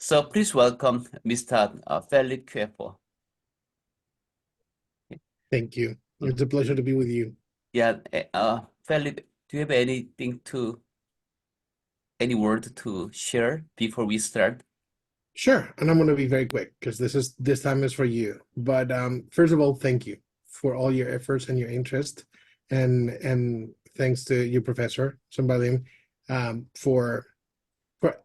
So please welcome Mr. Felipe Cuerpo. Thank you. It's a pleasure to be with you. Yeah, Felipe, do you have any word to share before we start? Sure, and I'm going to be very quick because this time is for you. But first of all, thank you for all your efforts and your interest, and thanks to you, Professor Sambalim, for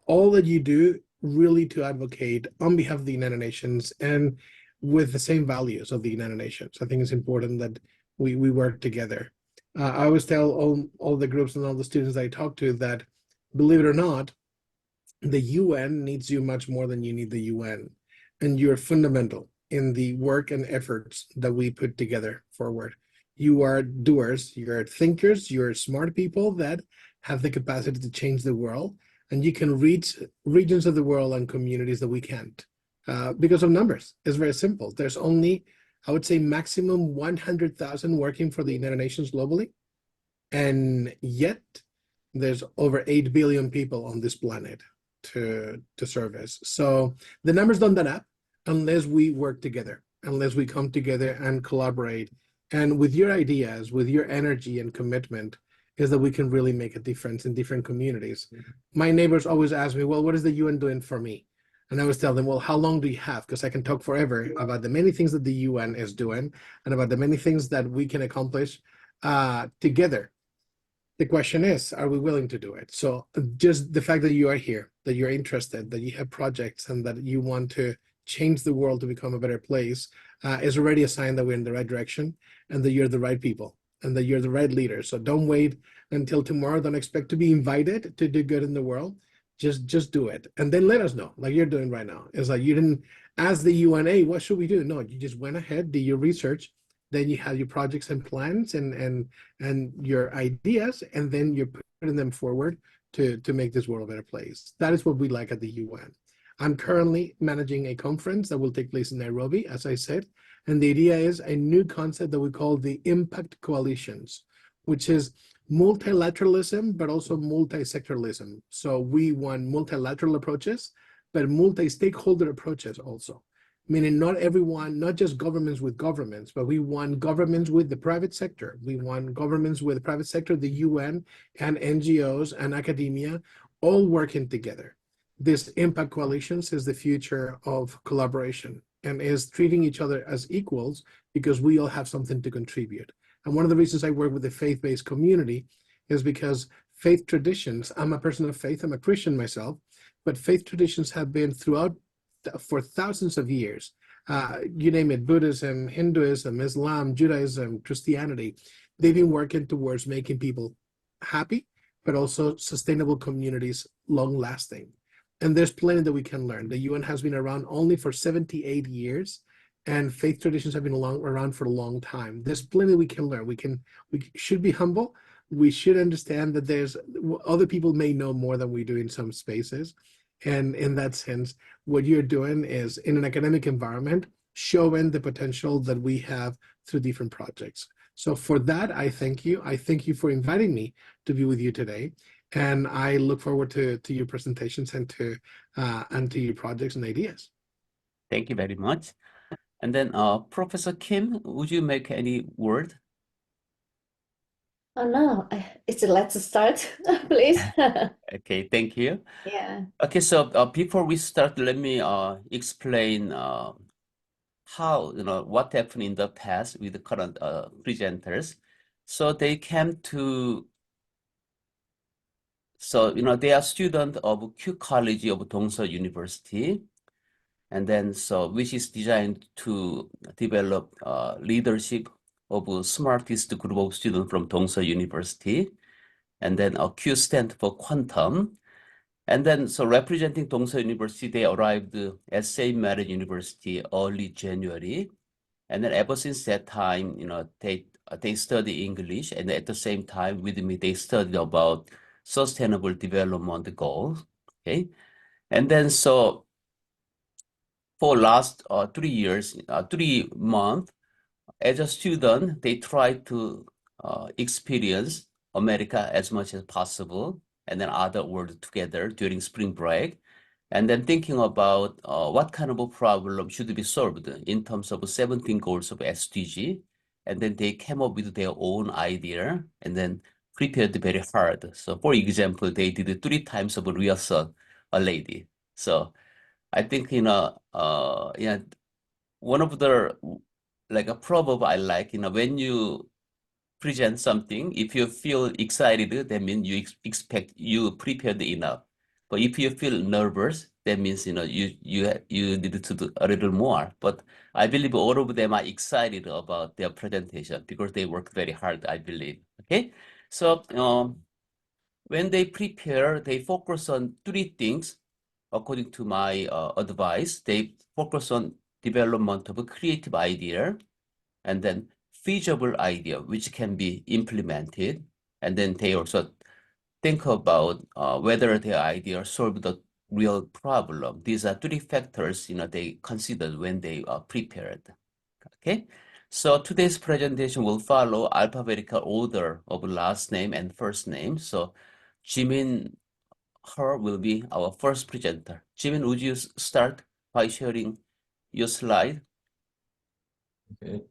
all that you do, really to advocate on behalf of the United Nations and with the same values of the United Nations. I think it's important that we work together. I always tell all the groups and all the students I talk to that, believe it or not, the UN needs you much more than you need the UN, and you're fundamental in the work and efforts that we put together forward. You are doers, you're thinkers, you're smart people that have the capacity to change the world, and you can reach regions of the world and communities that we can't because of numbers. It's very simple. There's only, I would say, maximum 100,000 working for the United Nations globally, and yet there's over 8 billion people on this planet to service. So the numbers don't add up unless we work together, unless we come together and collaborate. And with your ideas, with your energy and commitment, is that we can really make a difference in different communities. My neighbors always ask me, well, what is the UN doing for me? And I always tell them, well, how long do you have? Because I can talk forever about the many things that the UN is doing and about the many things that we can accomplish together. The question is, are we willing to do it? So just the fact that you are here, that you're interested, that you have projects, and that you want to change the world to become a better place is already a sign that we're in the right direction and that you're the right people and that you're the right leaders. So don't wait until tomorrow. Don't expect to be invited to do good in the world. Just do it. And then let us know, like you're doing right now. It's like you didn't ask the UNA, what should we do? No, you just went ahead, did your research, then you have your projects and plans and your ideas, and then you're putting them forward to make this world a better place. That is what we like at the UN. I'm currently managing a conference that will take place in Nairobi, as I said, and the idea is a new concept that we call the impact coalitions, which is multilateralism, but also multi-sectoralism. So we want multilateral approaches, but multi-stakeholder approaches also. Meaning not everyone, not just governments with governments, but we want governments with the private sector. We want governments with the private sector, the UN and NGOs and academia, all working together. This impact coalitions is the future of collaboration and is treating each other as equals because we all have something to contribute. And one of the reasons I work with the faith-based community is because faith traditions, I'm a person of faith, I'm a Christian myself, but faith traditions have been throughout for thousands of years. You name it, Buddhism, Hinduism, Islam, Judaism, Christianity, they've been working towards making people happy, but also sustainable communities, long-lasting. And there's plenty that we can learn. The UN has been around only for 78 years, and faith traditions have been around for a long time. There's plenty we can learn. We should be humble. We should understand that there's other people may know more than we do in some spaces. And in that sense, what you're doing is in an academic environment, showing the potential that we have through different projects. So for that, I thank you. I thank you for inviting me to be with you today. And I look forward to your presentations and to your projects and ideas. Thank you very much. And then Professor Kim, would you make any word? Oh no, let's start, please. Okay, thank you. Yeah. Okay, so before we start, let me explain how, what happened in the past with the current presenters. So they came to, they are students of Q College of Dongseok University, and then which is designed to develop leadership of a smartest group of students from Dongseok University, and then Q stand for quantum. And then, representing Dongseok University, they arrived at St. Mary's University early January. And then ever since that time, they study English, and at the same time with me, they studied about sustainable development goals, okay? And then, for last 3 years, 3 months, as a student, they try to experience America as much as possible, and then other world together during spring break. and then thinking about what kind of a problem should be solved in terms of 17 goals of SDG. And then they came up with their own idea and then prepared very hard. So for example, they did 3 times of rehearsal a lady. So I think, one of the, like a proverb I like, when you present something, if you feel excited, that means expect you prepared enough. But if you feel nervous, that means you need to do a little more. But I believe all of them are excited about their presentation because they work very hard, I believe. Okay, so when they prepare, they focus on 3 things. According to my advice, they focus on development of a creative idea, and then feasible idea which can be implemented, and then they also think about whether their idea solve the real problem. These are 3 factors they considered when they are prepared. Okay, so today's presentation will follow alphabetical order of last name and first name. So Jimin Her will be our first presenter. Jimin, would you start by sharing your slide? Okay.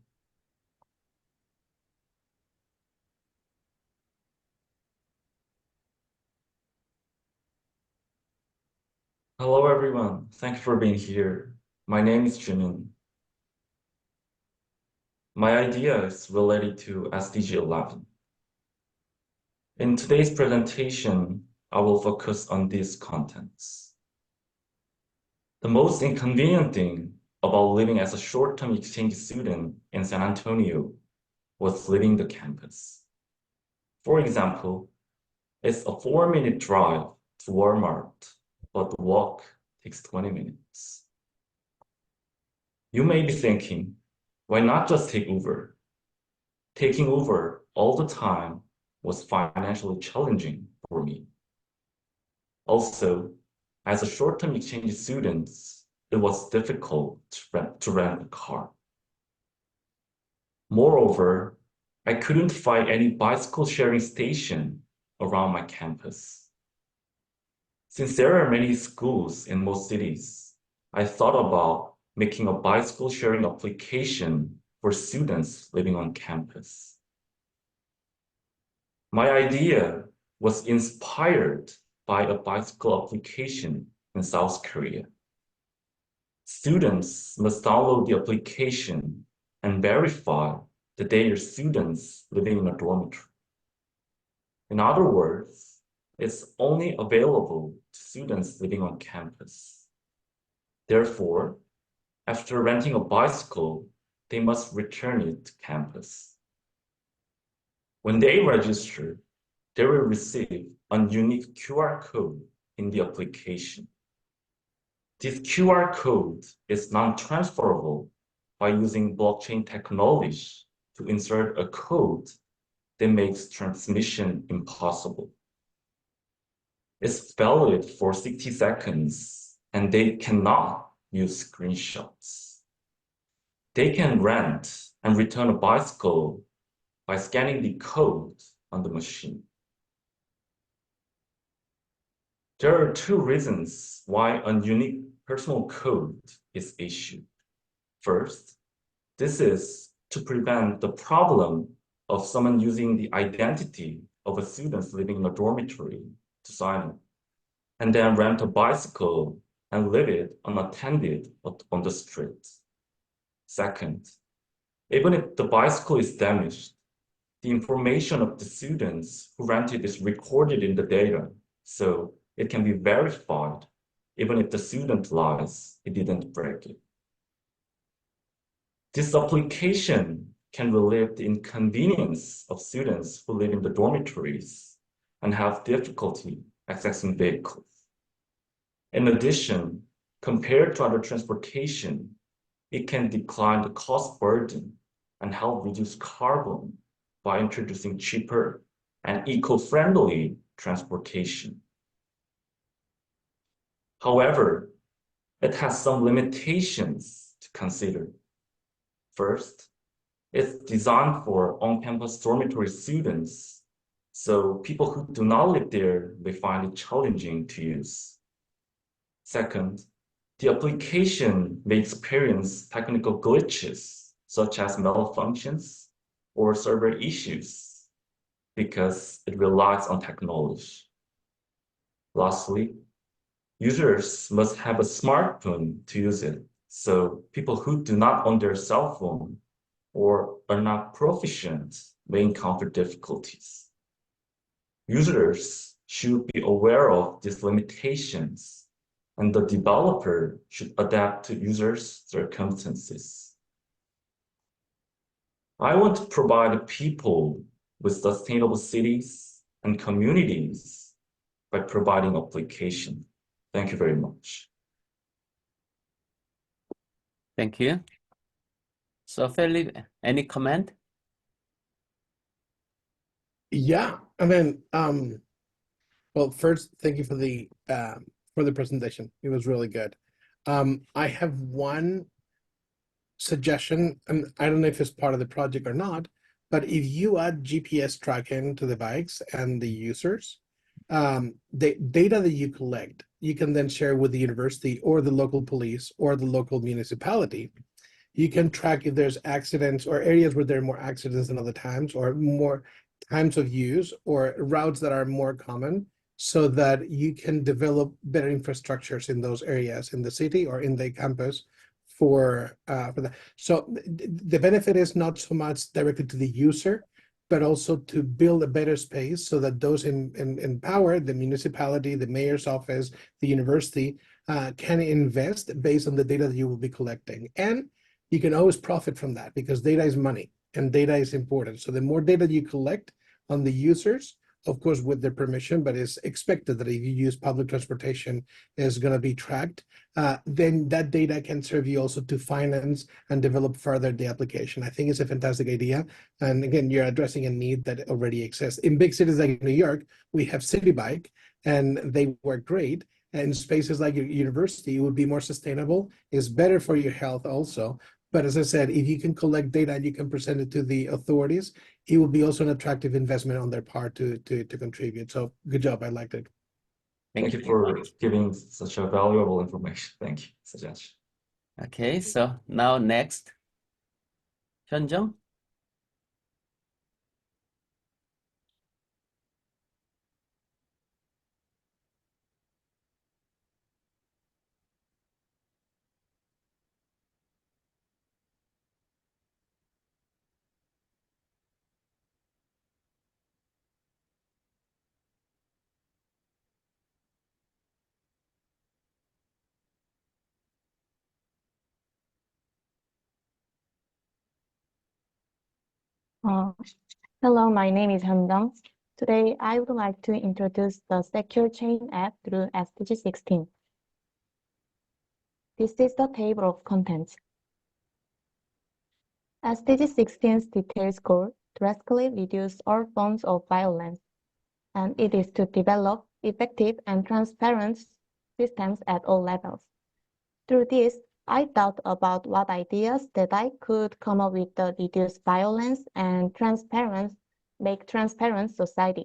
Hello, everyone. Thank you for being here. My name is Jimin. My idea is related to SDG 11. In today's presentation, I will focus on these contents. The most inconvenient thing about living as a short-term exchange student in San Antonio was leaving the campus. For example, it's a 4-minute drive to Walmart, but the walk takes 20 minutes. You may be thinking, why not just take Uber? Taking Uber all the time was financially challenging for me. Also, as a short-term exchange student, it was difficult to rent a car. Moreover, I couldn't find any bicycle sharing station around my campus. Since there are many schools in most cities, I thought about making a bicycle sharing application for students living on campus. My idea was inspired by a bicycle application in South Korea. Students must download the application and verify that they are students living in a dormitory. In other words, it's only available to students living on campus. Therefore, after renting a bicycle, they must return it to campus. When they register, they will receive a unique QR code in the application. This QR code is non-transferable by using blockchain technology to insert a code that makes transmission impossible. It's valid for 60 seconds, and they cannot use screenshots. They can rent and return a bicycle by scanning the code on the machine. There are 2 reasons why a unique personal code is issued. First, this is to prevent the problem of someone using the identity of a student living in a dormitory to sign up, and then rent a bicycle and leave it unattended on the street. Second, even if the bicycle is damaged, the information of the students who rented is recorded in the data, so it can be verified even if the student lies he didn't break it. This application can relieve the inconvenience of students who live in the dormitories and have difficulty accessing vehicles. In addition, compared to other transportation, it can decline the cost burden and help reduce carbon by introducing cheaper and eco-friendly transportation. However, it has some limitations to consider. First, it's designed for on-campus dormitory students, so people who do not live there may find it challenging to use. Second, the application may experience technical glitches, such as malfunctions or server issues, because it relies on technology. Lastly, users must have a smartphone to use it, so people who do not own their cell phone or are not proficient may encounter difficulties. Users should be aware of these limitations, and the developer should adapt to users' circumstances. I want to provide people with sustainable cities and communities by providing application. Thank you very much. Thank you. So Philip, any comment? Yeah, I mean, well, first, thank you for the presentation. It was really good. I have one suggestion, and I don't know if it's part of the project or not, but if you add GPS tracking to the bikes and the users, the data that you collect, you can then share with the university or the local police or the local municipality. You can track if there's accidents or areas where there are more accidents than other times, or more times of use, or routes that are more common, so that you can develop better infrastructures in those areas in the city or in the campus for that. So the benefit is not so much directly to the user, but also to build a better space so that those in power, the municipality, the mayor's office, the university, can invest based on the data that you will be collecting. And you can always profit from that, because data is money and data is important. So the more data you collect on the users, of course, with their permission, but it's expected that if you use public transportation, is going to be tracked, then that data can serve you also to finance and develop further the application. I think it's a fantastic idea. And again, you're addressing a need that already exists. In big cities like New York, we have City Bike, and they work great. And spaces like your university, it would be more sustainable. It's better for your health also. But as I said, if you can collect data and you can present it to the authorities, it will be also an attractive investment on their part to contribute. So good job. I liked it. Thank you for giving such a valuable information. Thank you, Sajesh. Okay, so now next, Hyunjung. Hello, my name is Hyundong. Today, I would like to introduce the Secure Chain app through SDG 16. This is the table of contents. SDG 16's details goal drastically reduce all forms of violence, and it is to develop effective and transparent systems at all levels. Through this, I thought about what ideas that I could come up with to reduce violence and make transparent society.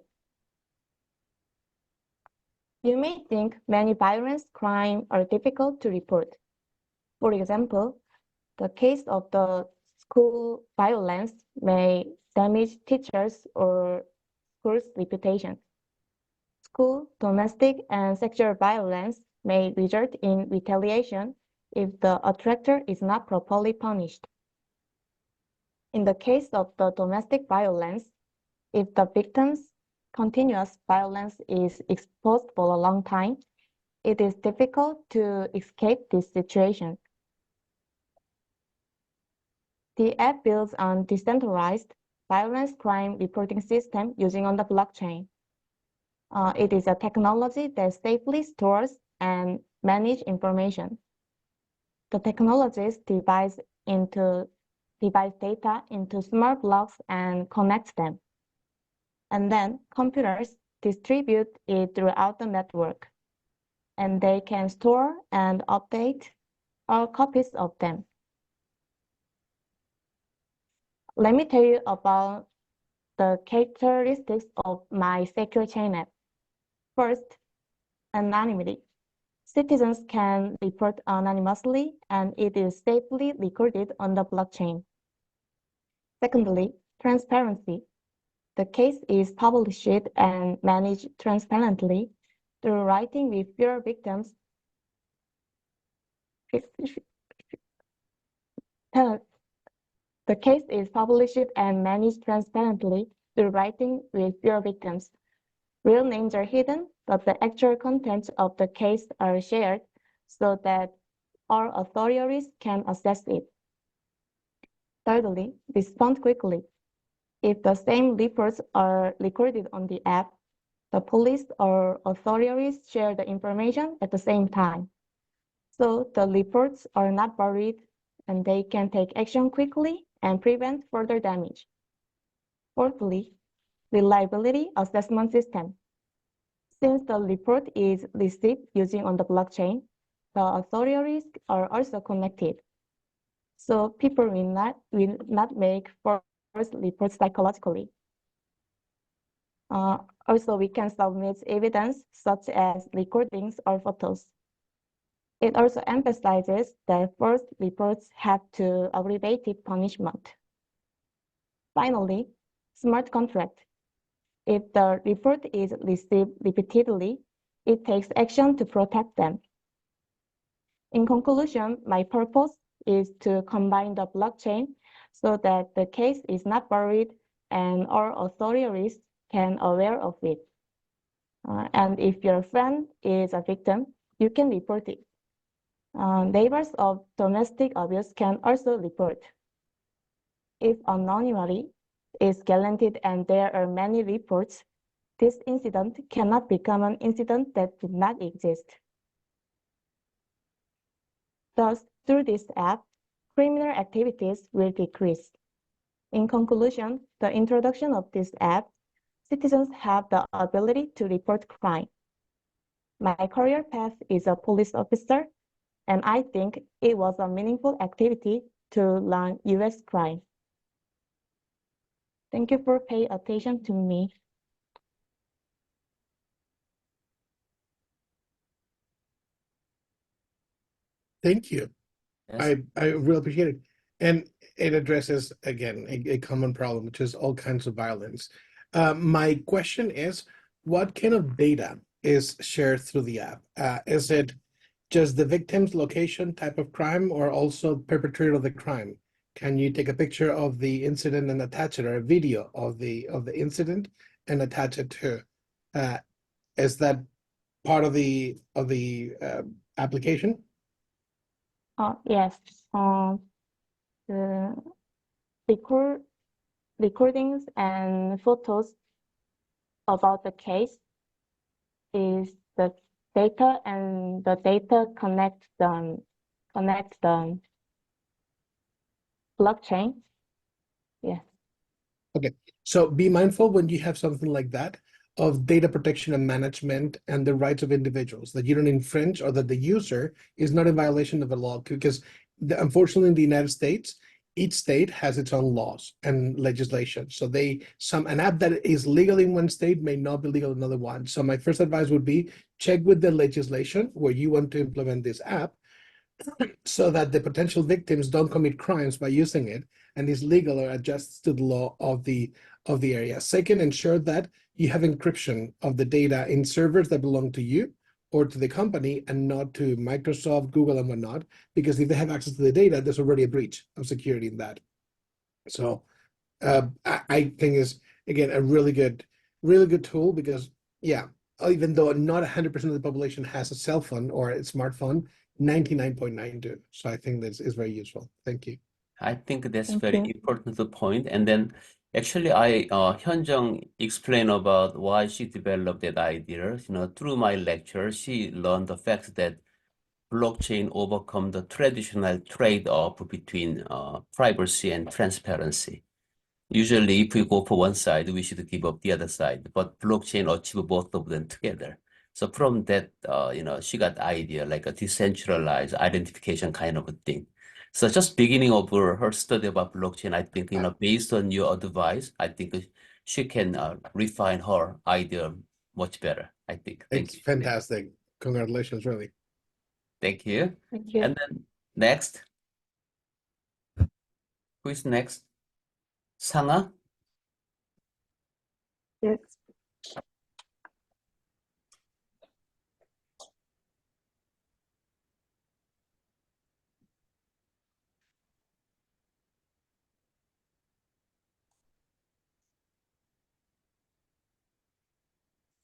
You may think many violence crimes are difficult to report. For example, the case of the school violence may damage teachers or schools' reputation. School, domestic, and sexual violence may result in retaliation if the attractor is not properly punished. In the case of the domestic violence, if the victim's continuous violence is exposed for a long time, it is difficult to escape this situation. The app builds on decentralized violence crime reporting system using on the blockchain. It is a technology that safely stores and manages information. The technologies divide data into small blocks and connects them. And then computers distribute it throughout the network, and they can store and update all copies of them. Let me tell you about the characteristics of my secure chain app. First, anonymity. Citizens can report anonymously, and it is safely recorded on the blockchain. Secondly, transparency. The case is published and managed transparently through writing with fewer victims. The case is published and managed transparently through writing with fewer victims. Real names are hidden, but the actual contents of the case are shared so that all authorities can access it. Thirdly, respond quickly. If the same reports are recorded on the app, the police or authorities share the information at the same time. So the reports are not buried and they can take action quickly and prevent further damage. Fourthly, reliability assessment system. Since the report is received using on the blockchain, the authorities are also connected. So people will not make false reports psychologically. Also, we can submit evidence such as recordings or photos. It also emphasizes that false reports have to abbreviated punishment. Finally, smart contract. If the report is received repeatedly, it takes action to protect them. In conclusion, my purpose is to combine the blockchain so that the case is not buried and all authorities can aware of it. And if your friend is a victim, you can report it. Neighbors of domestic abuse can also report. If anonymity is guaranteed and there are many reports, this incident cannot become an incident that did not exist. Thus, through this app, criminal activities will decrease. In conclusion, the introduction of this app, citizens have the ability to report crime. My career path is a police officer, and I think it was a meaningful activity to learn US crime. Thank you for paying attention to me. Thank you. Yes. I really appreciate it. And it addresses, again, a common problem, which is all kinds of violence. My question is, what kind of data is shared through the app? Is it just the victim's location, type of crime, or also perpetrator of the crime? Can you take a picture of the incident and attach it, or a video of the incident and attach it to? Is that part of the application? Yes. The recordings and photos about the case is the data, and the data connect the blockchain. Yes. Okay, so be mindful when you have something like that of data protection and management and the rights of individuals, that you don't infringe or that the user is not in violation of the law, because unfortunately in the United States, each state has its own laws and legislation. So an app that is legal in one state may not be legal in another one. So my first advice would be check with the legislation where you want to implement this app so that the potential victims don't commit crimes by using it and is legal or adjusts to the law of the area. Second, ensure that you have encryption of the data in servers that belong to you or to the company and not to Microsoft, Google, and whatnot, because if they have access to the data, there's already a breach of security in that. So I think is, again, a really good tool, because yeah, even though not 100% of the population has a cell phone or a smartphone, 99.9 do. So I think this is very useful. Thank you. I think that's Thank very you. important point. And then actually Hyunjung explained about why she developed that idea. Through my lecture, she learned the fact that blockchain overcome the traditional trade-off between privacy and transparency. Usually, if we go for one side, we should give up the other side, but blockchain achieve both of them together. So from that, she got idea like a decentralized identification kind of a thing. So just beginning of her study about blockchain, I think, based on your advice, I think she can refine her idea much better, I think. Thank It's you. fantastic. Congratulations, really. Thank you. Thank you. And then next. Who is next? Sangha? Yes.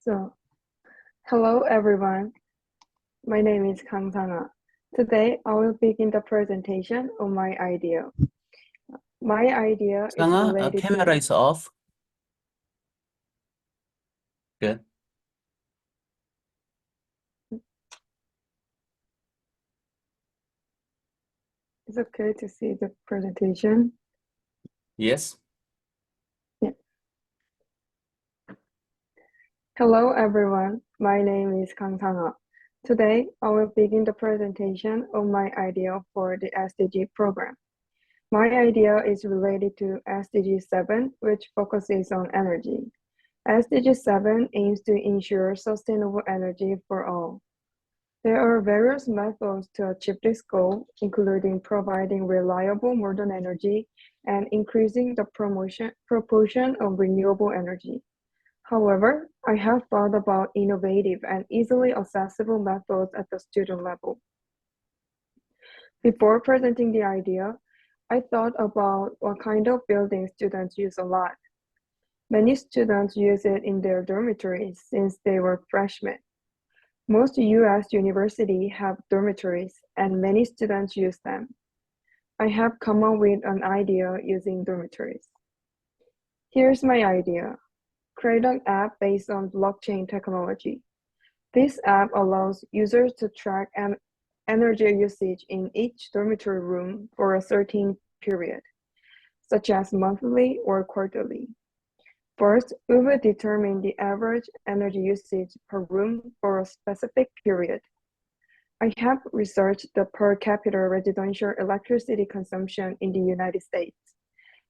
So, hello everyone. My name is Kang Sangha. Today, I will begin the presentation of my idea. My idea is Sangha, related camera to... is off. Good. It's okay to see the presentation. Yes. Yeah. Hello everyone. My name is Kang Sangha. Today, I will begin the presentation of my idea for the SDG program. My idea is related to SDG 7, which focuses on energy. SDG 7 aims to ensure sustainable energy for all. There are various methods to achieve this goal, including providing reliable modern energy and increasing the proportion of renewable energy. However, I have thought about innovative and easily accessible methods at the student level. Before presenting the idea, I thought about what kind of building students use a lot. Many students use it in their dormitories since they were freshmen. Most US universities have dormitories, and many students use them. I have come up with an idea using dormitories. Here's my idea. Create an app based on blockchain technology. This app allows users to track energy usage in each dormitory room for a certain period, such as monthly or quarterly. First, we will determine the average energy usage per room for a specific period. I have researched the per capita residential electricity consumption in the United States.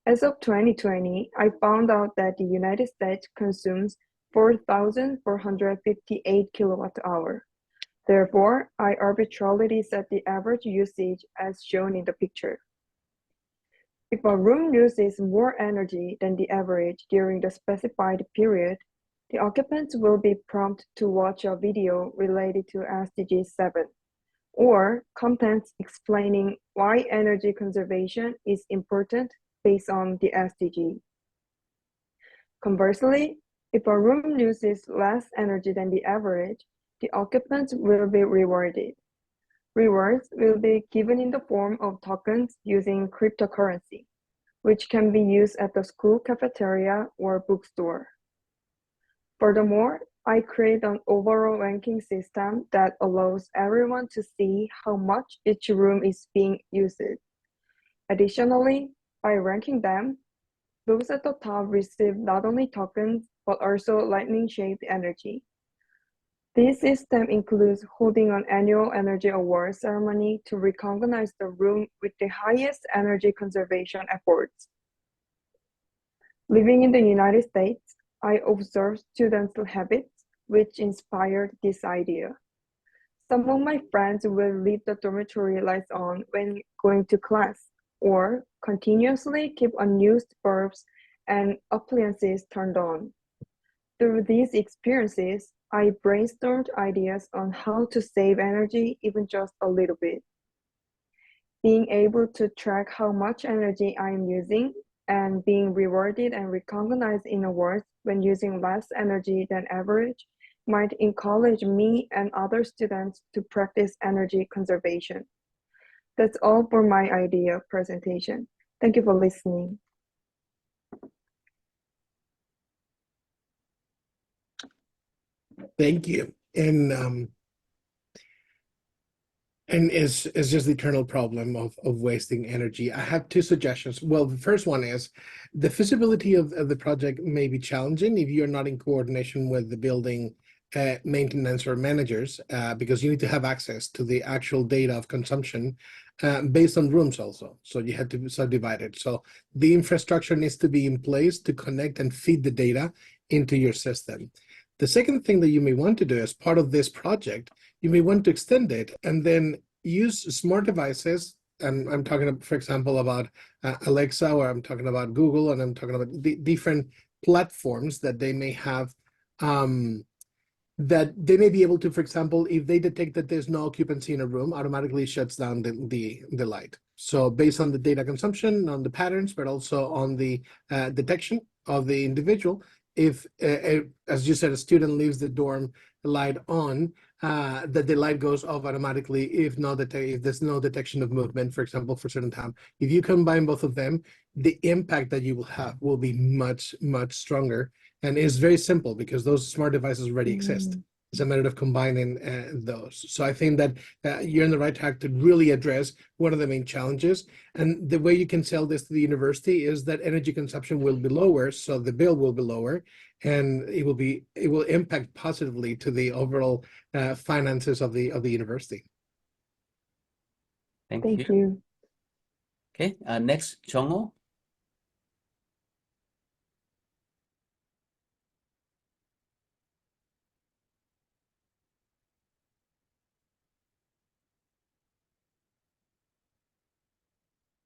As of 2020, I found out that the United States consumes 4,458 kilowatt-hour. Therefore, I arbitrarily set the average usage as shown in the picture. If a room uses more energy than the average during the specified period, the occupants will be prompted to watch a video related to SDG 7, or contents explaining why energy conservation is important based on the SDG. Conversely, if a room uses less energy than the average, the occupants will be rewarded. Rewards will be given in the form of tokens using cryptocurrency, which can be used at the school cafeteria or bookstore. Furthermore, I create an overall ranking system that allows everyone to see how much each room is being used. Additionally, by ranking them, those at the top receive not only tokens, but also lightning-shaped energy. This system includes holding an annual energy award ceremony to recognize the room with the highest energy conservation efforts. Living in the United States, I observed students' habits, which inspired this idea. Some of my friends will leave the dormitory lights on when going to class, or continuously keep unused bulbs and appliances turned on. Through these experiences, I brainstormed ideas on how to save energy even just a little bit. Being able to track how much energy I am using and being rewarded and recognized in awards when using less energy than average might encourage me and other students to practice energy conservation. That's all for my idea presentation. Thank you for listening. Thank you. And it's just the eternal problem of wasting energy. I have two suggestions. Well, the first one is the feasibility of the project may be challenging if you're not in coordination with the building maintenance or managers, because you need to have access to the actual data of consumption based on rooms also. So you have to subdivide it. So the infrastructure needs to be in place to connect and feed the data into your system. The second thing that you may want to do as part of this project, you may want to extend it and then use smart devices. And I'm talking, for example, about Alexa, or I'm talking about Google, and I'm talking about different platforms that they may have, that they may be able to, for example, if they detect that there's no occupancy in a room, automatically shuts down the light. So based on the data consumption, on the patterns, but also on the detection of the individual, if, as you said, a student leaves the dorm light on, that the light goes off automatically if there's no detection of movement, for example, for a certain time. If you combine both of them, the impact that you will have will be much, much stronger. And it's very simple because those smart devices already exist. It's a matter of combining those. So I think that you're on the right track to really address one of the main challenges. And the way you can sell this to the university is that energy consumption will be lower, so the bill will be lower, and it will impact positively to the overall finances of the university. Thank Thank you. you. Okay, next, Jongho.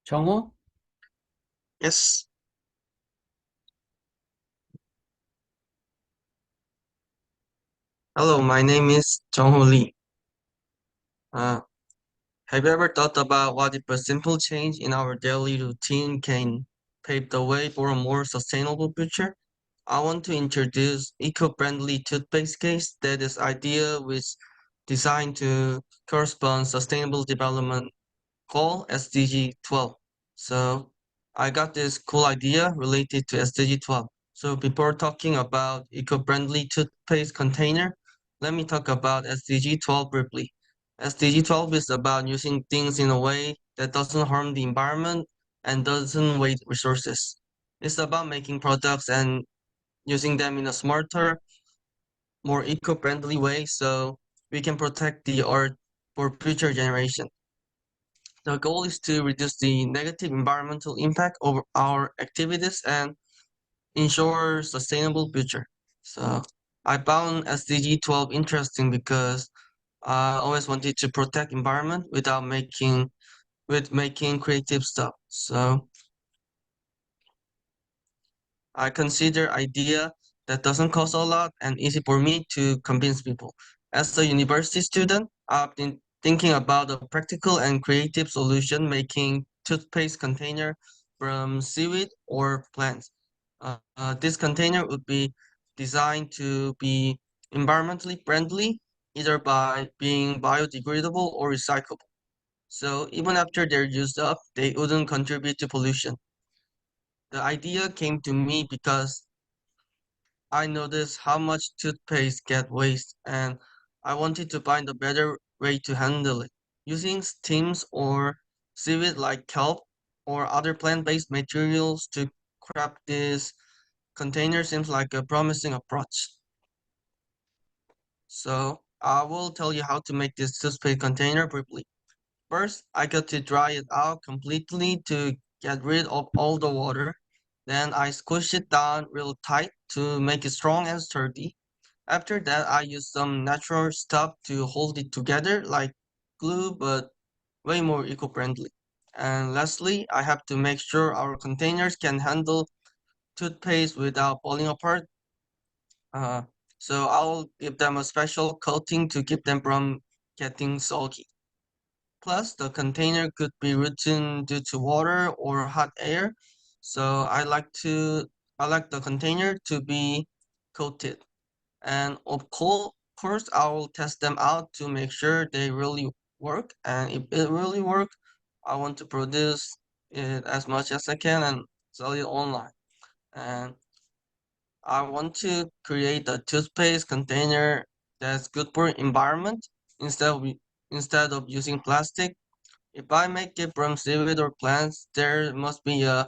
Jongho? Yes. Hello, my name is Jongho Lee. Have you ever thought about what if a simple change in our daily routine can pave the way for a more sustainable future? I want to introduce eco-friendly toothpaste case that is idea which designed to correspond sustainable development goal SDG 12. So I got this cool idea related to SDG 12. So before talking about eco-friendly toothpaste container, let me talk about SDG 12 briefly. SDG 12 is about using things in a way that doesn't harm the environment and doesn't waste resources. It's about making products and using them in a smarter, more eco-friendly way so we can protect the earth for future generations. The goal is to reduce the negative environmental impact of our activities and ensure sustainable future. So I found SDG 12 interesting because I always wanted to protect environment without making creative stuff. So I consider idea that doesn't cost a lot and easy for me to convince people. As a university student, I've been thinking about a practical and creative solution making toothpaste container from seaweed or plants. This container would be designed to be environmentally friendly, either by being biodegradable or recyclable. So even after they're used up, they wouldn't contribute to pollution. The idea came to me because I noticed how much toothpaste get waste and I wanted to find a better way to handle it. Using steams or seaweed like kelp or other plant-based materials to craft this container seems like a promising approach. So I will tell you how to make this toothpaste container briefly. First, I got to dry it out completely to get rid of all the water. Then I squish it down real tight to make it strong and sturdy. After that, I use some natural stuff to hold it together, like glue, but way more eco-friendly. And lastly, I have to make sure our containers can handle toothpaste without falling apart. Uh, so I'll give them a special coating to keep them from getting soggy. Plus, the container could be rotten due to water or hot air. So I like the container to be coated. And of course, I will test them out to make sure they really work. And if it really work, I want to produce it as much as I can and sell it online. And I want to create a toothpaste container that's good for environment instead of using plastic. If I make it from seaweed or plants, there must be a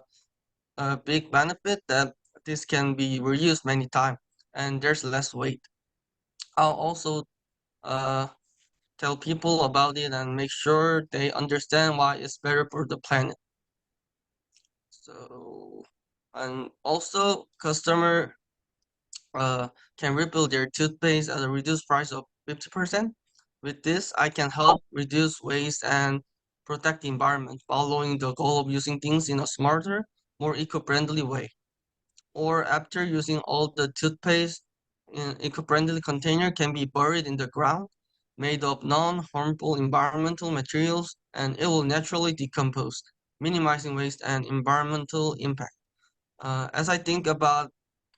big benefit that this can be reused many times and there's less weight. I'll also uh, tell people about it and make sure they understand why it's better for the planet. So, and also can refill their toothpaste at a reduced price of 50%. With this, I can help reduce waste and protect the environment, following the goal of using things in a smarter, more eco-friendly way. Or after using all the toothpaste, in eco-friendly container can be buried in the ground, made of non-harmful environmental materials, and it will naturally decompose, minimizing waste and environmental impact. As I think about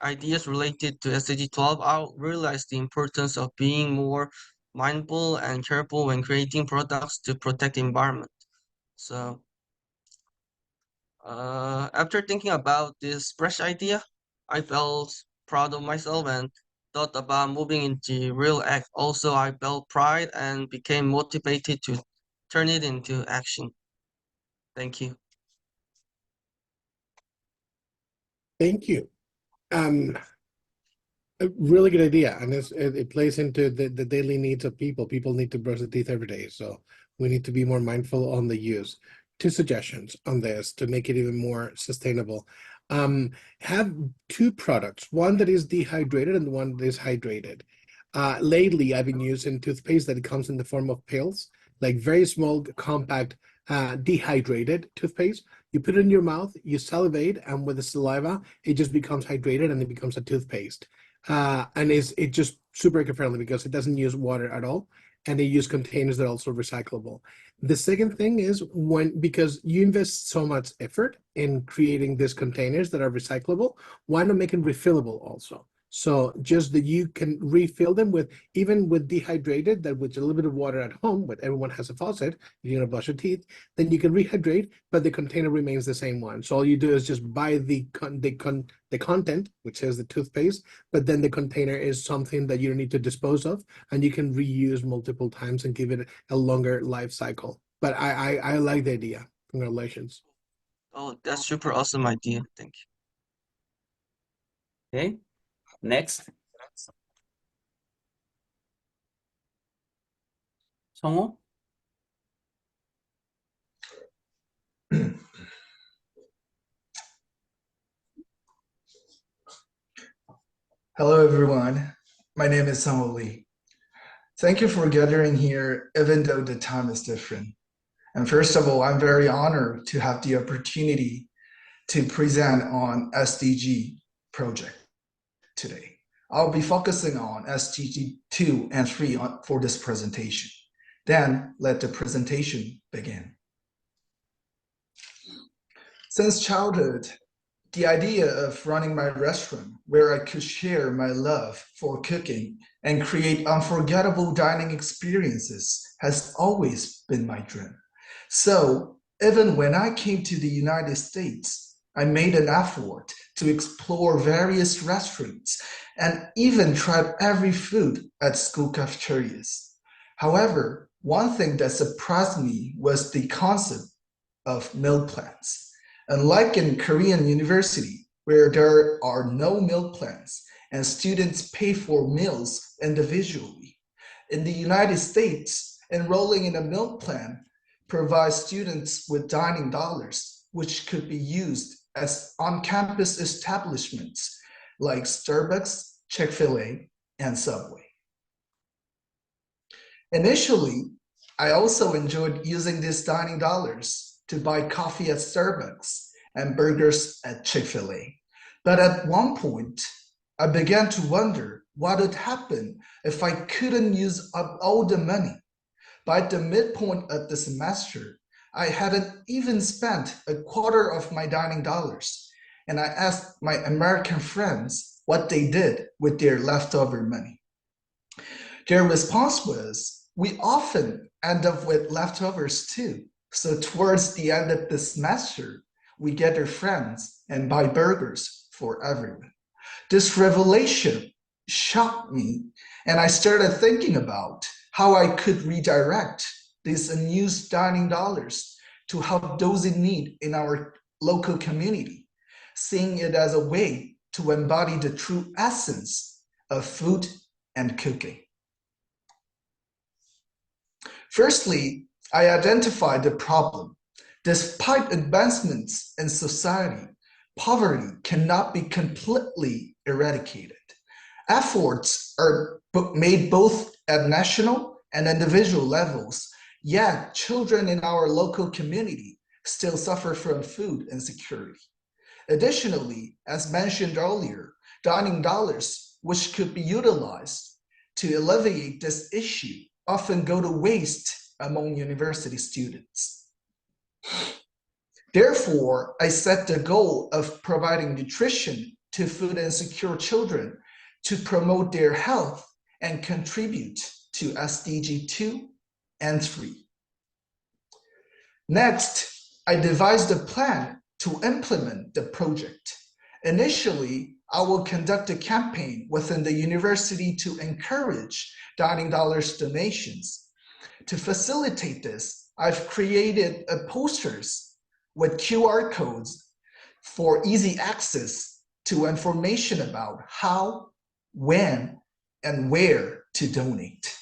ideas related to SDG 12, I realize the importance of being more mindful and careful when creating products to protect the environment. So, after thinking about this fresh idea, I felt proud of myself and thought about moving into real act. Also, I felt pride and became motivated to turn it into action. Thank you. Thank you. A really good idea, and it plays into the daily needs of people. People need to brush their teeth every day, so we need to be more mindful on the use. Two suggestions on this to make it even more sustainable. Have two products, one that is dehydrated and one that is hydrated. Lately, I've been using toothpaste that it comes in the form of pills, like very small, compact, dehydrated toothpaste. You put it in your mouth, you salivate, and with the saliva, it just becomes hydrated and it becomes a toothpaste. And it's just super eco-friendly because it doesn't use water at all, and they use containers that are also recyclable. The second thing is because you invest so much effort in creating these containers that are recyclable, why not make them refillable also? So just that you can refill them with, even with dehydrated, that with a little bit of water at home, but everyone has a faucet, you're gonna brush your teeth, then you can rehydrate, but the container remains the same one. So all you do is just buy the content, which is the toothpaste, but then the container is something that you don't need to dispose of, and you can reuse multiple times and give it a longer life cycle. But I like the idea. Congratulations. Oh, that's super awesome idea. Thank you. Okay, next. 성호? Hello, everyone. My name is Sung Lee. Thank you for gathering here, even though the time is different. And first of all, I'm very honored to have the opportunity to present on SDG project today. I'll be focusing on SDG 2 and 3 for this presentation. Then let the presentation begin. Since childhood, the idea of running my restaurant where I could share my love for cooking and create unforgettable dining experiences has always been my dream. So even when I came to the United States, I made an effort to explore various restaurants and even tried every food at school cafeterias. However, one thing that surprised me was the concept of meal plans. Unlike in Korean university, where there are no meal plans and students pay for meals individually, in the United States, enrolling in a meal plan provides students with dining dollars, which could be used as on-campus establishments like Starbucks, Chick-fil-A, and Subway. Initially, I also enjoyed using these dining dollars to buy coffee at Starbucks and burgers at Chick-fil-A. But at one point, I began to wonder what would happen if I couldn't use up all the money. By the midpoint of the semester, I hadn't even spent a quarter of my dining dollars, and I asked my American friends what they did with their leftover money. Their response was, "We often end up with leftovers too. So towards the end of the semester, we gather friends and buy burgers for everyone." This revelation shocked me, and I started thinking about how I could redirect these unused dining dollars to help those in need in our local community, seeing it as a way to embody the true essence of food and cooking. Firstly, I identified the problem. Despite advancements in society, poverty cannot be completely eradicated. Efforts are made both at national and individual levels, yet children in our local community still suffer from food insecurity. Additionally, as mentioned earlier, dining dollars, which could be utilized to alleviate this issue, often go to waste among university students. Therefore, I set the goal of providing nutrition to food insecure children to promote their health and contribute to SDG 2 and 3. Next, I devised a plan to implement the project. Initially, I will conduct a campaign within the university to encourage dining dollars donations. To facilitate this, I've created posters with QR codes for easy access to information about how, when, and where to donate.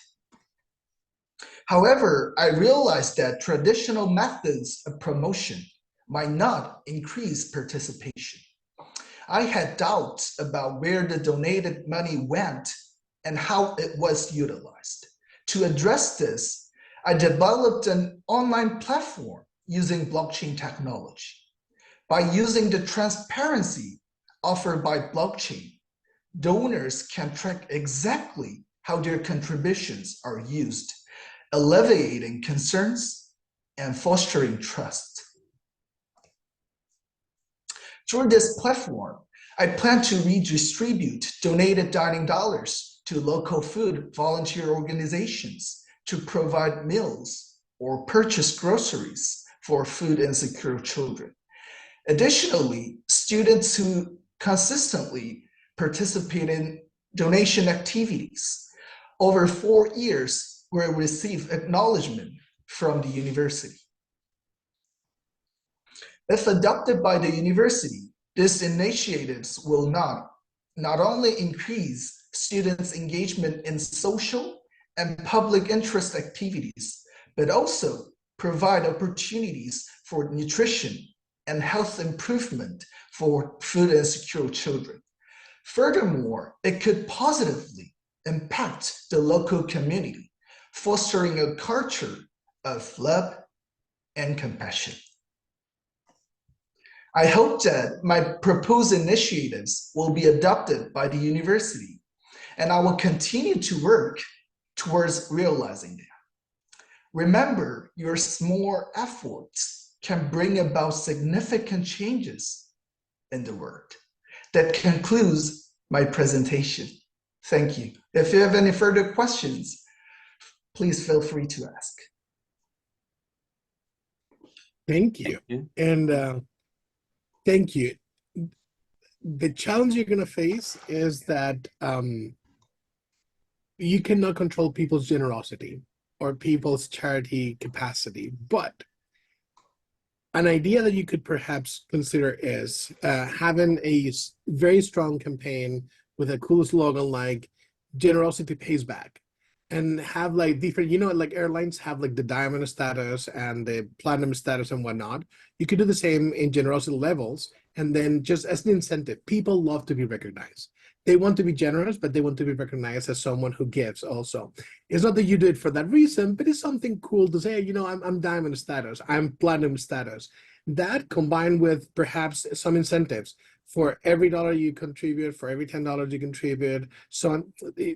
However, I realized that traditional methods of promotion might not increase participation. I had doubts about where the donated money went and how it was utilized. To address this, I developed an online platform using blockchain technology. By using the transparency offered by blockchain, donors can track exactly how their contributions are used, alleviating concerns and fostering trust. Through this platform, I plan to redistribute donated dining dollars to local food volunteer organizations to provide meals or purchase groceries for food insecure children. Additionally, students who consistently participate in donation activities over 4 years will receive acknowledgement from the university. If adopted by the university, these initiatives will not only increase students' engagement in social and public interest activities, but also provide opportunities for nutrition and health improvement for food insecure children. Furthermore, it could positively impact the local community, fostering a culture of love and compassion. I hope that my proposed initiatives will be adopted by the university, and I will continue to work towards realizing them. Remember, your small efforts can bring about significant changes in the world. That concludes my presentation. Thank you. If you have any further questions, please feel free to ask. Thank you. And thank you. The challenge you're going to face is that you cannot control people's generosity or people's charity capacity, but an idea that you could perhaps consider is having a very strong campaign with a cool slogan like generosity pays back, and have like different, like airlines have like the diamond status and the platinum status and whatnot. You could do the same in generosity levels, and then just as an incentive, people love to be recognized. They want to be generous, but they want to be recognized as someone who gives also. It's not that you do it for that reason, but it's something cool to say, I'm diamond status, I'm platinum status. That combined with perhaps some incentives for every dollar you contribute, for every $10 you contribute, so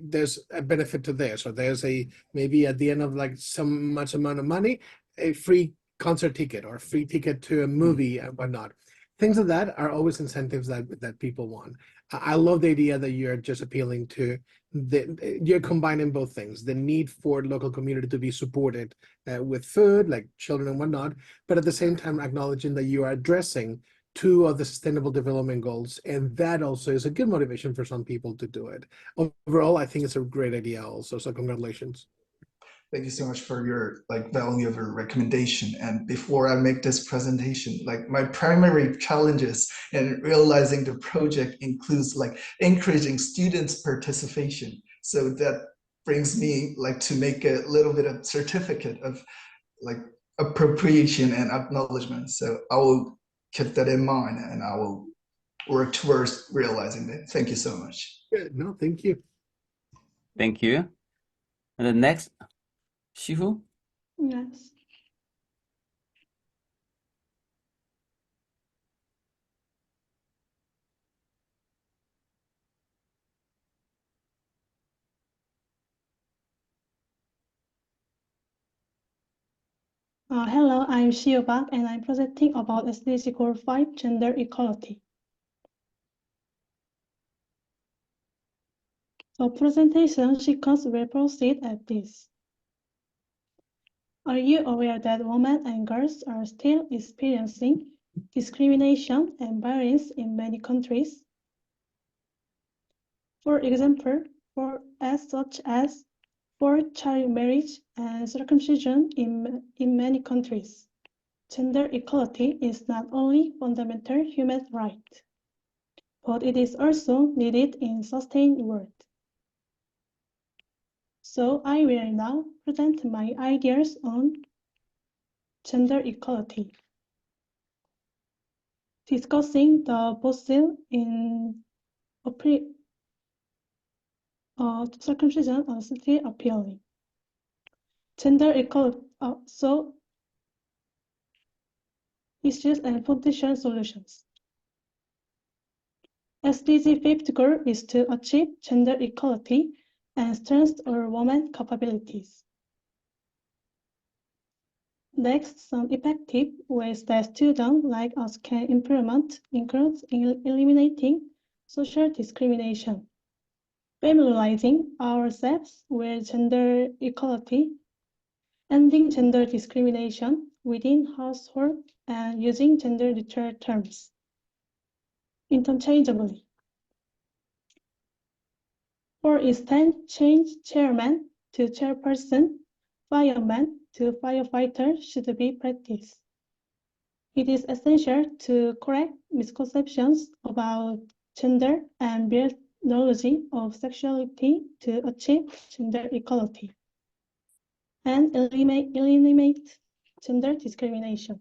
there's a benefit to this, or there's maybe at the end of like some much amount of money, a free concert ticket or a free ticket to a movie and whatnot. Things like that are always incentives that people want. I love the idea that you're just appealing to you're combining both things, the need for local community to be supported with food, like children and whatnot, but at the same time acknowledging that you are addressing 2 of the Sustainable Development Goals, and that also is a good motivation for some people to do it. Overall, I think it's a great idea also, so congratulations. Thank you so much for your valuable recommendation. And before I make this presentation, my primary challenges in realizing the project includes encouraging students' participation. So that brings me to make a little bit of certificate of appropriation and acknowledgement. So I will keep that in mind, and I will work towards realizing that. Thank you so much. Good. No, thank you. Thank you. And the next, Shifu. Yes. Hello, I'm Xiu Bak, and I'm presenting about SDG Goal 5, Gender Equality. The presentation sequence will proceed as this. Are you aware that women and girls are still experiencing discrimination and violence in many countries? For example, such as forced child marriage and circumcision in many countries. Gender equality is not only fundamental human right, but it is also needed in sustained world. So I will now present my ideas on gender equality. Discussing the fossil in circumcision are still appealing. Gender equality, so issues and potential solutions. SDG 5th goal is to achieve gender equality and strengthen our women's capabilities. Next, some effective ways that students like us can implement include eliminating social discrimination, familiarizing ourselves with gender equality, ending gender discrimination within household, and using gender-neutral terms interchangeably. For instance, change chairman to chairperson, fireman to firefighter should be practiced. It is essential to correct misconceptions about gender and build knowledge of sexuality to achieve gender equality and eliminate gender discrimination.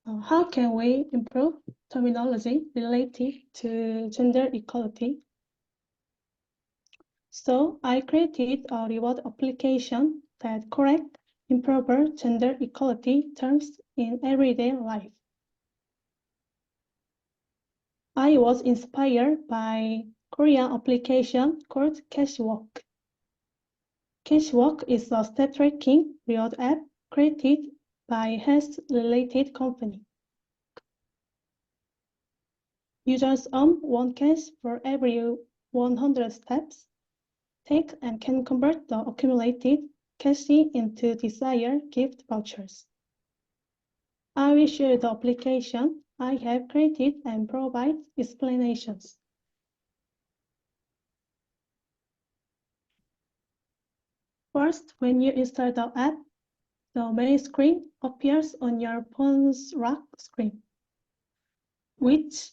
How can we improve terminology related to gender equality? So I created a reward application that corrects improper gender equality terms in everyday life. I was inspired by Korean application called Cashwalk. Cashwalk is a step tracking reward app created by health-related company. Users earn 1 cash for every 100 steps, take and can convert the accumulated cash into desired gift vouchers. I will share the application I have created and provide explanations. First, when you install the app, the main screen appears on your phone's lock screen, which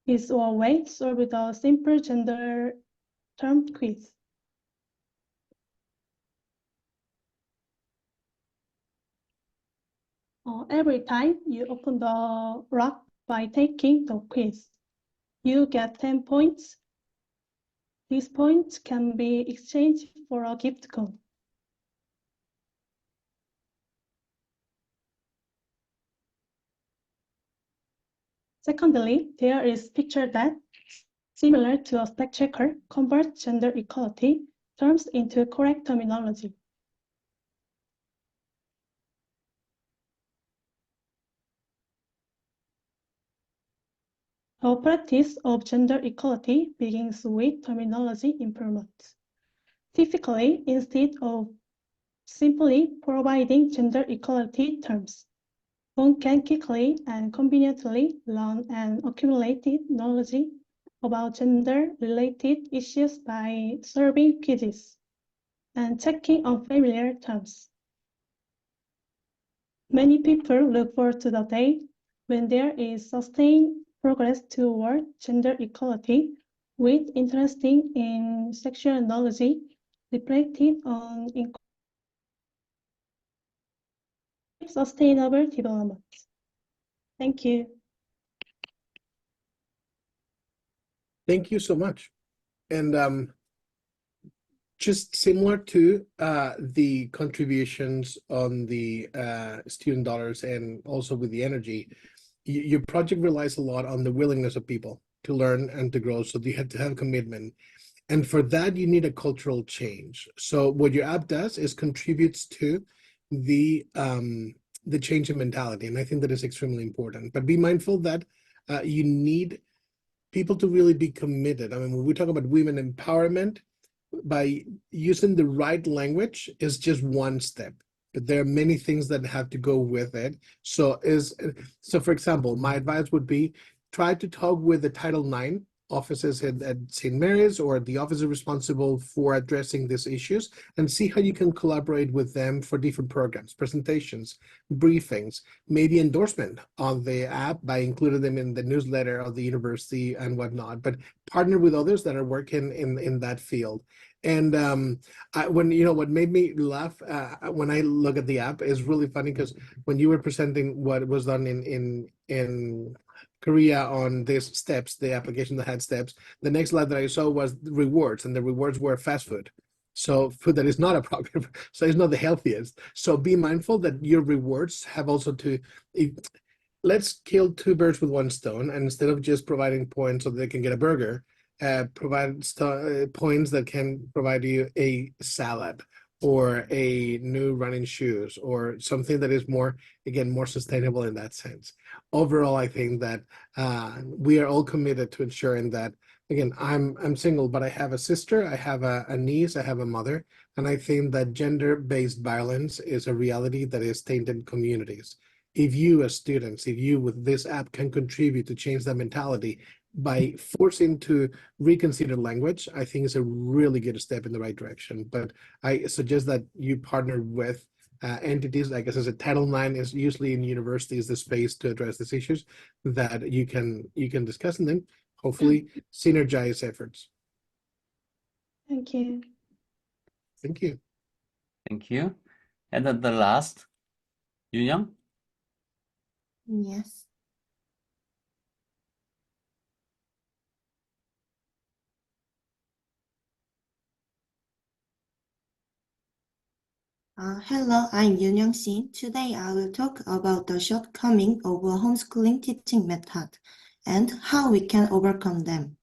is a way to solve the simple gender term quiz. Every time you open the lock by taking the quiz, you get 10 points. These points can be exchanged for a gift code. Secondly, there is picture that, similar to a spec checker, converts gender equality terms into correct terminology. Our practice of gender equality begins with terminology improvement. Typically, instead of simply providing gender equality terms, one can quickly and conveniently learn and accumulate knowledge about gender-related issues by solving quizzes and checking unfamiliar terms. Many people look forward to the day when there is sustained progress toward gender equality with interest in sexual knowledge reflected on sustainable development. Thank you. Thank you so much. And just similar to the contributions on the student dollars and also with the energy, your project relies a lot on the willingness of people to learn and to grow. So you have to have commitment. And for that, you need a cultural change. So what your app does is contributes to the change in mentality. And I think that is extremely important. But be mindful that you need people to really be committed. I mean, when we talk about women empowerment, by using the right language is just one step, but there are many things that have to go with it. So for example, my advice would be try to talk with the Title IX offices at St. Mary's or the officer responsible for addressing these issues and see how you can collaborate with them for different programs, presentations, briefings, maybe endorsement on the app by including them in the newsletter of the university and whatnot, but partner with others that are working in that field. And what made me laugh when I look at the app is really funny because when you were presenting what was done in Korea on these steps, the application that had steps, the next slide that I saw was rewards, and the rewards were fast food. So food that is not appropriate, so it's not the healthiest. So be mindful that your rewards have also to, let's kill two birds with one stone, and instead of just providing points so they can get a burger, provide points that can provide you a salad or a new running shoes or something that is more sustainable in that sense. Overall, I think that we are all committed to ensuring that, again, I'm single, but I have a sister, I have a niece, I have a mother, and I think that gender-based violence is a reality that is tainted communities. If you as students, if you with this app can contribute to change that mentality by forcing to reconsider language, I think is a really good step in the right direction. But I suggest that you partner with entities, I guess as a Title IX is usually in universities the space to address these issues, that you can discuss and then hopefully synergize efforts. Thank you. Thank you. Thank you. And then the last, Young. Yes. Hello, I'm Yoon Sin. Today I will talk about the shortcoming of a homeschooling teaching method and how we can overcome them.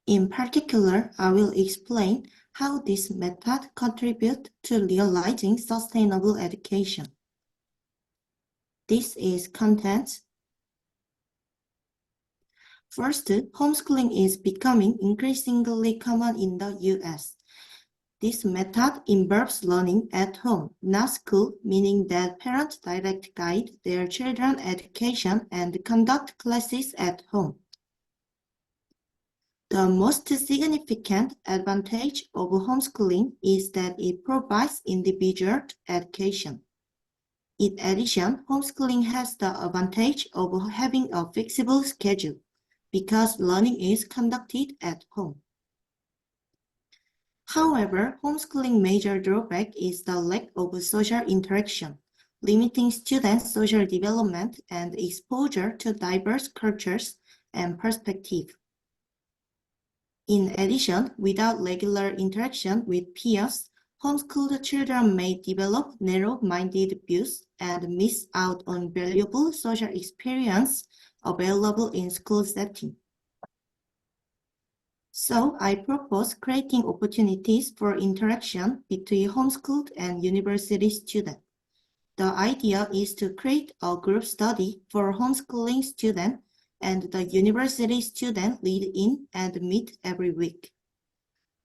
In particular, I will explain how this method contributes to realizing sustainable education. This is content. First, homeschooling is becoming increasingly common in the US. This method involves learning at home, not school, meaning that parents direct guide their children's education and conduct classes at home. The most significant advantage of homeschooling is that it provides individual education. In addition, homeschooling has the advantage of having a flexible schedule because learning is conducted at home. However, homeschooling major drawback is the lack of social interaction, limiting students' social development and exposure to diverse cultures and perspectives. In addition, without regular interaction with peers, homeschooled children may develop narrow-minded views and miss out on valuable social experience available in school setting. So I propose creating opportunities for interaction between homeschooled and university students. The idea is to create a group study for homeschooling students and the university student lead in and meet every week.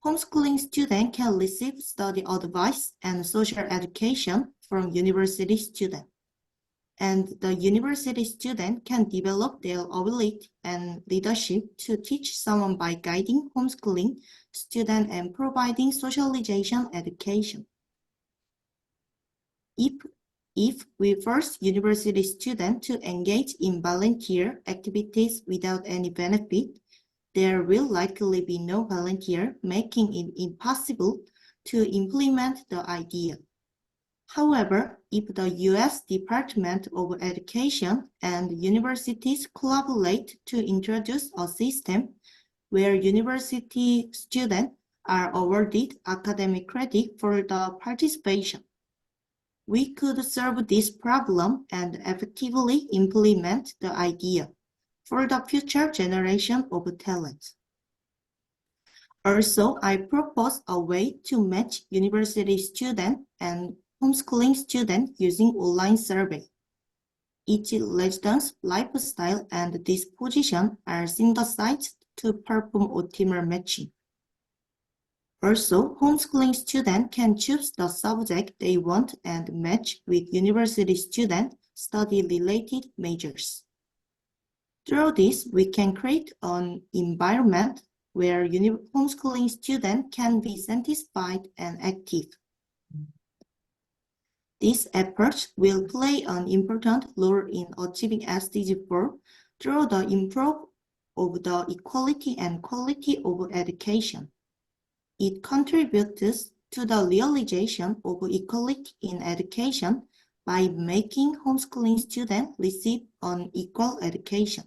Homeschooling students can receive study advice and social education from university students. And the university student can develop their ability and leadership to teach someone by guiding homeschooling students and providing socialization education. If we force university students to engage in volunteer activities without any benefit, there will likely be no volunteer, making it impossible to implement the idea. However, if the U.S. Department of Education and universities collaborate to introduce a system where university students are awarded academic credit for the participation. We could solve this problem and effectively implement the idea for the future generation of talent. Also, I propose a way to match university students and homeschooling students using online survey. Each resident's lifestyle and disposition are synthesized to perform optimal matching. Also, homeschooling students can choose the subject they want and match with university student study-related majors. Through this, we can create an environment where homeschooling students can be satisfied and active. These efforts will play an important role in achieving SDG 4 through the improvement of the equality and quality of education. It contributes to the realization of equality in education by making homeschooling students receive an equal education.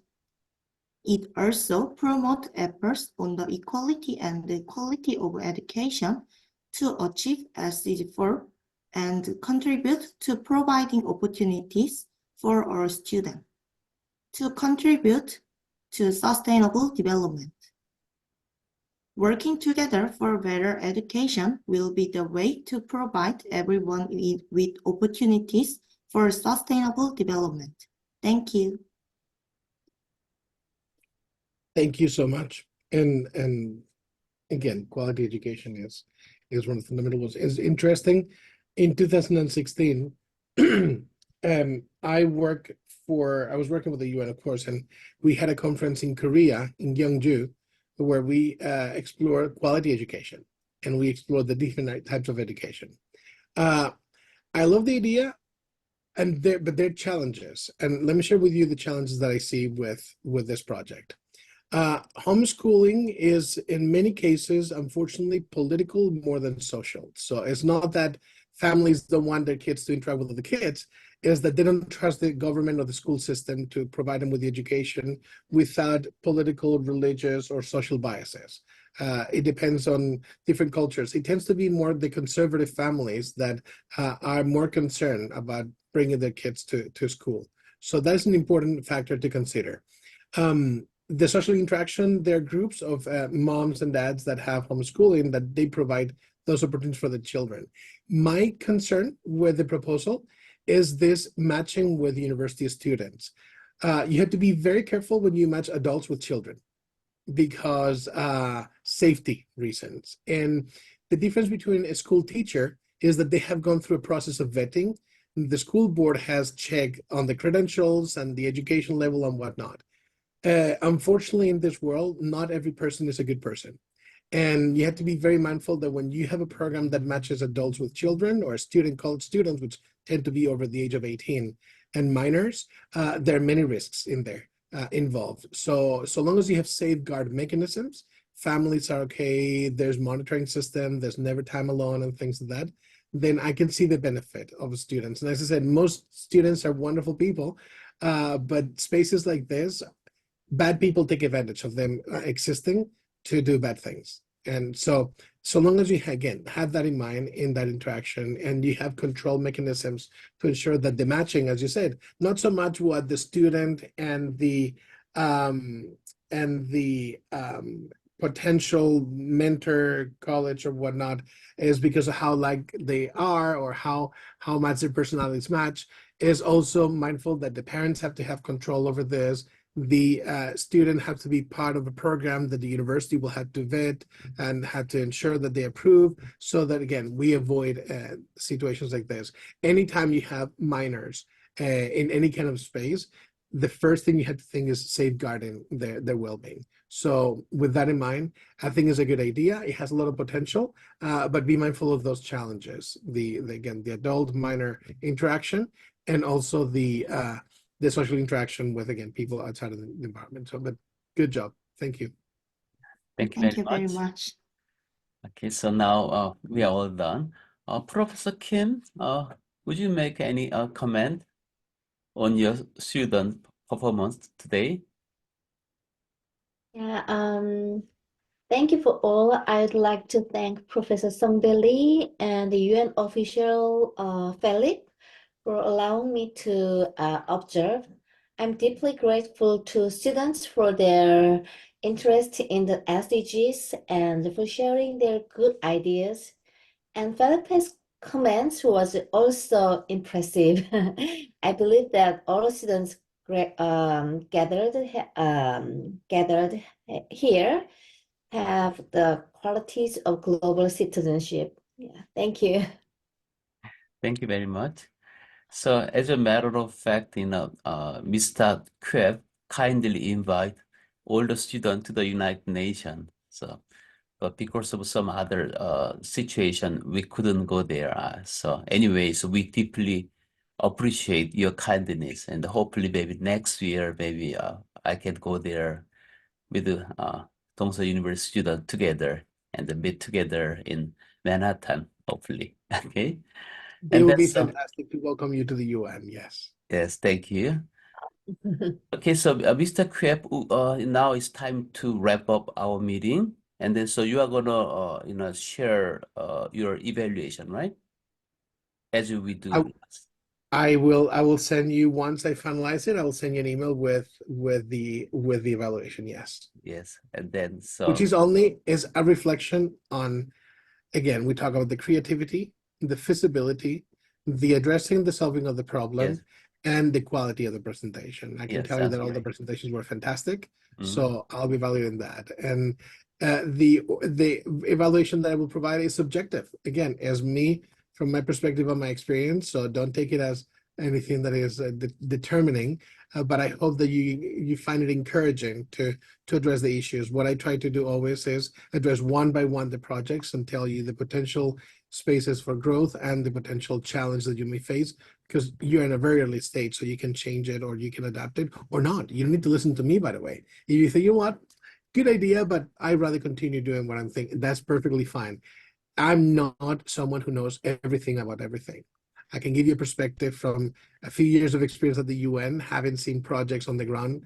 It also promotes efforts on the equality and the quality of education to achieve SDG 4 and contribute to providing opportunities for our students to contribute to sustainable development. Working together for better education will be the way to provide everyone with opportunities for sustainable development. Thank you. Thank you so much. And again, quality education is one of the fundamental ones. It's interesting. In 2016, I was working with the UN, of course, and we had a conference in Korea, in Gyeongju, where we explored quality education, and we explored the different types of education. I love the idea, but there are challenges. And let me share with you the challenges that I see with this project. Homeschooling is, in many cases, unfortunately, political more than social. So it's not that families don't want their kids to interact with other kids, is that they don't trust the government or the school system to provide them with the education without political, religious, or social biases. It depends on different cultures. It tends to be more the conservative families that are more concerned about bringing their kids to school. So that's an important factor to consider. The social interaction, there are groups of moms and dads that have homeschooling that they provide those opportunities for the children. My concern with the proposal is this matching with university students. You have to be very careful when you match adults with children because safety reasons. And the difference between a school teacher is that they have gone through a process of vetting. The school board has checked on the credentials and the education level and whatnot. Unfortunately, in this world, not every person is a good person. And you have to be very mindful that when you have a program that matches adults with children or college students, which tend to be over the age of 18, and minors, there are many risks in there involved. So long as you have safeguard mechanisms, families are okay, there's monitoring system, there's never time alone and things like that, then I can see the benefit of students. And as I said, most students are wonderful people, but spaces like this, bad people take advantage of them existing to do bad things. And so long as you, again, have that in mind in that interaction and you have control mechanisms to ensure that the matching, as you said, not so much what the student and the potential mentor, college or whatnot is because of how like they are or how much their personalities match, is also mindful that the parents have to have control over this. The student has to be part of a program that the university will have to vet and have to ensure that they approve, so that, again, we avoid situations like this. Anytime you have minors in any kind of space, the first thing you have to think is safeguarding their well-being. So with that in mind, I think it's a good idea. It has a lot of potential, but be mindful of those challenges. Again, the adult-minor interaction, and also the social interaction with, again, people outside of the environment. So, but good job. Thank you. Thank you Thank very you very much. much. Okay, so now we are all done. Professor Kim, would you make any comment on your student performance today? Yeah, Thank you for all. I'd like to thank Professor Songbe Lee and the UN official Philip for allowing me to observe. I'm deeply grateful to students for their interest in the SDGs and for sharing their good ideas. And Felipe's comments was also impressive. I believe that all students gathered here have the qualities of global citizenship. Yeah, thank you. Thank you very much. So as a matter of fact, Mr. Kweb kindly invite all the students to the United Nations. So, but because of some other situation, we couldn't go there. So anyways, we deeply appreciate your kindness, and hopefully maybe next year, maybe I can go there with the Dongsa University student together and meet together in Manhattan, hopefully. Okay. It And would be that's fantastic to welcome you to the UN. Yes. yes, thank you. Okay, so Mr. Kweb, now it's time to wrap up our meeting, and then so you are gonna share your evaluation, right? As we do. I will send you once I finalize it. I will send you an email with the evaluation. Yes. Yes, and then Which is a reflection on, again, we talk about the creativity, the feasibility, the addressing, the solving of the problem, yes, and the quality of the presentation. I can yes, tell you sounds that all the great. presentations were fantastic. Mhm. So I'll be evaluating that. And the evaluation that I will provide is subjective. Again, as me, from my perspective of my experience. So don't take it as anything that is determining. But I hope that you find it encouraging to address the issues. What I try to do always is address one by one the projects and tell you the potential spaces for growth and the potential challenge that you may face, because you're in a very early stage, so you can change it or you can adapt it or not. You don't need to listen to me, by the way. If you think, you know what, good idea, but I'd rather continue doing what I'm thinking, that's perfectly fine. I'm not someone who knows everything about everything. I can give you a perspective from a few years of experience at the UN, having seen projects on the ground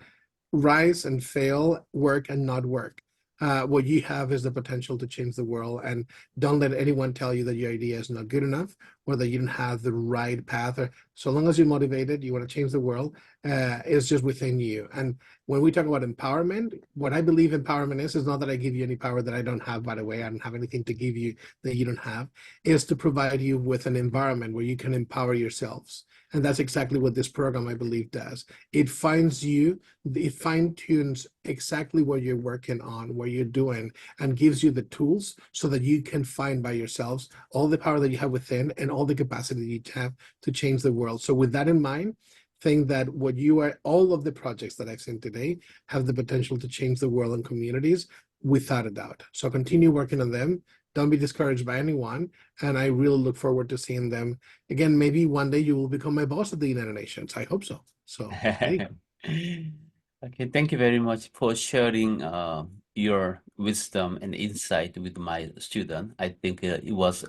rise and fail, work and not work. What you have is the potential to change the world, and don't let anyone tell you that your idea is not good enough or that you don't have the right path. Or, so long as you're motivated, you want to change the world, it's just within you. And when we talk about empowerment, what I believe empowerment is not that I give you any power that I don't have, by the way. I don't have anything to give you that you don't have, is to provide you with an environment where you can empower yourselves. And that's exactly what this program, I believe, does. It finds you, it fine-tunes exactly what you're working on, what you're doing, and gives you the tools so that you can find by yourselves all the power that you have within and all the capacity you have to change the world. So with that in mind, think that all of the projects that I've seen today have the potential to change the world and communities without a doubt. So continue working on them. Don't be discouraged by anyone. And I really look forward to seeing them again. Maybe one day you will become my boss at the United Nations. I hope so. So there you go. Okay, thank you very much for sharing your wisdom and insight with my student. I think it was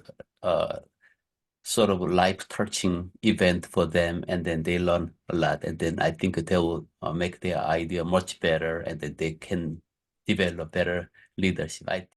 sort of a life-touching event for them, and then they learn a lot, and then I think they will make their idea much better, and then they can develop better leadership.